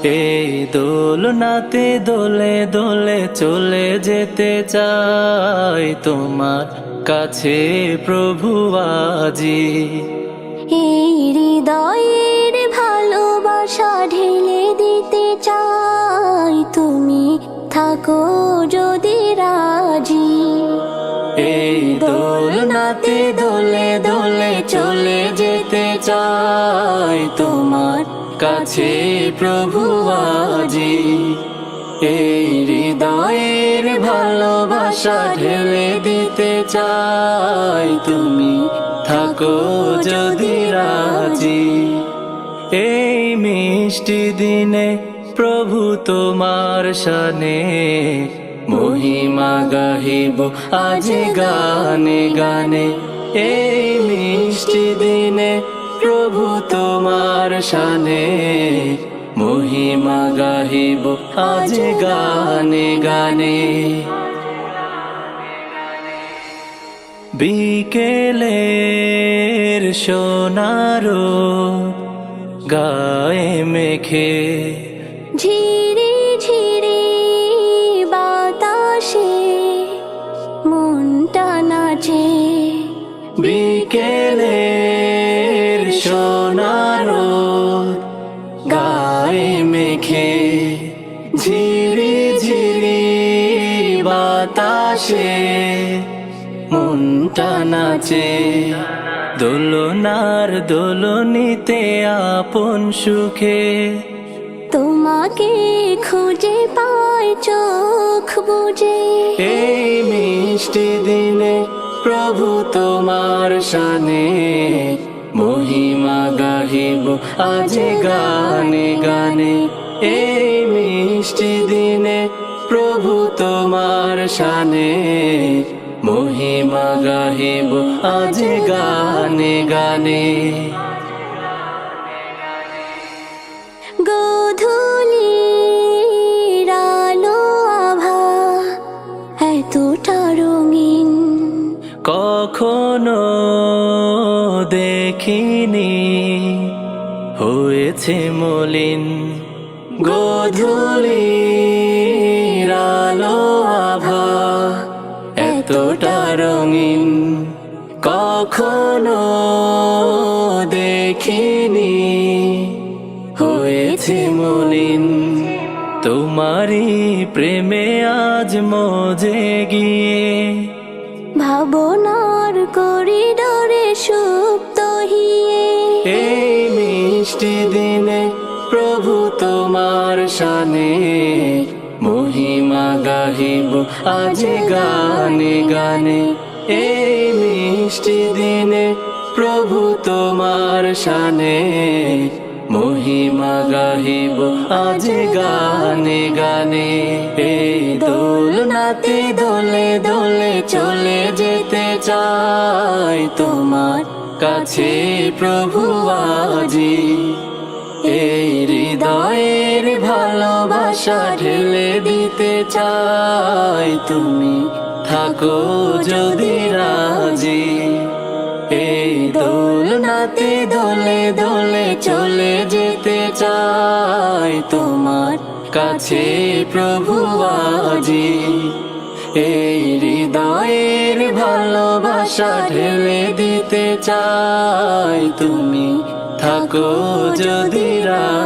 এই দোলনাতে দোলে দোলে চলে যেতে চাই তোমার কাছে প্রভু আজি। এই হৃদয়ের ভালোবাসা ঢেলে দিতে চাই, তুমি থাকো যদি রাজি। এই দোলনাতে দোলে দোলে চলে যেতে চাই তোমার কাছে প্রভু আজি। এই হৃদয়ের ভালোবাসা ঢেলে দিতে চাই, তুমি থাকো যদি রাজি। এই মিষ্টি দিনে প্রভু তোমার শানে মহিমা গাহিব আজ গানে গানে। এই মিষ্টি দিনে প্রভু তোমার শানে মহিমা গাহিব আজ গানে গানে। বিকেলের সোনারো গায়ে মেখে ঝিরি ঝিরি বাতাসে মনটা নাচে। বিকেলের সোনারো গায়ে মেখে ঝিরি ঝিরি বাতাসে মনটা নাচে। দোলনার দোলনিতে আপন সুখে তোমাকে খুঁজে পাই চোখ বুঝে। এই মিষ্টি দিনে প্রভু তোমার শানে মহিমা গাহিব আজ গানে গানে। এই মিষ্টি দিনে প্রভু তোমার শানে মহিমা গাহিব আজ গানে গানে। গোধূলির আলো আভা এতটা রঙিন কখনো দেখিনি হয়েছে মলিন। গোধূলির আলো আভা এতটা রঙিন কখনো দেখিনি হয়েছে মলিন। তোমারই প্রেমে আজ মজে গিয়ে ভাবনার করিডোরে সুপ্ত হিয়ে। এই মিষ্টি দিনে প্রভু তোমার শানে মহিমা গাহিব আজ গানে গানে। এই মিষ্টি দিনে প্রভু তোমার শানে মহিমা গাহিব আজ গানে গানে। এই দোলনাতে দোলে দোলে চলে যেতে চাই তোমার কাছে প্রভু আজি। এই হৃদয়ের ভালোবাসা ঢেলে দিতে চাই, তুমি থাকো যদি রাজি। এই দোলনাতে দোলে দোলে চলে যেতে চাই তোমার কাছে প্রভু আজি। এই হৃদয়ের ভালোবাসা ঢেলে দিতে চাই, তুমি থাকো যদি রাজি।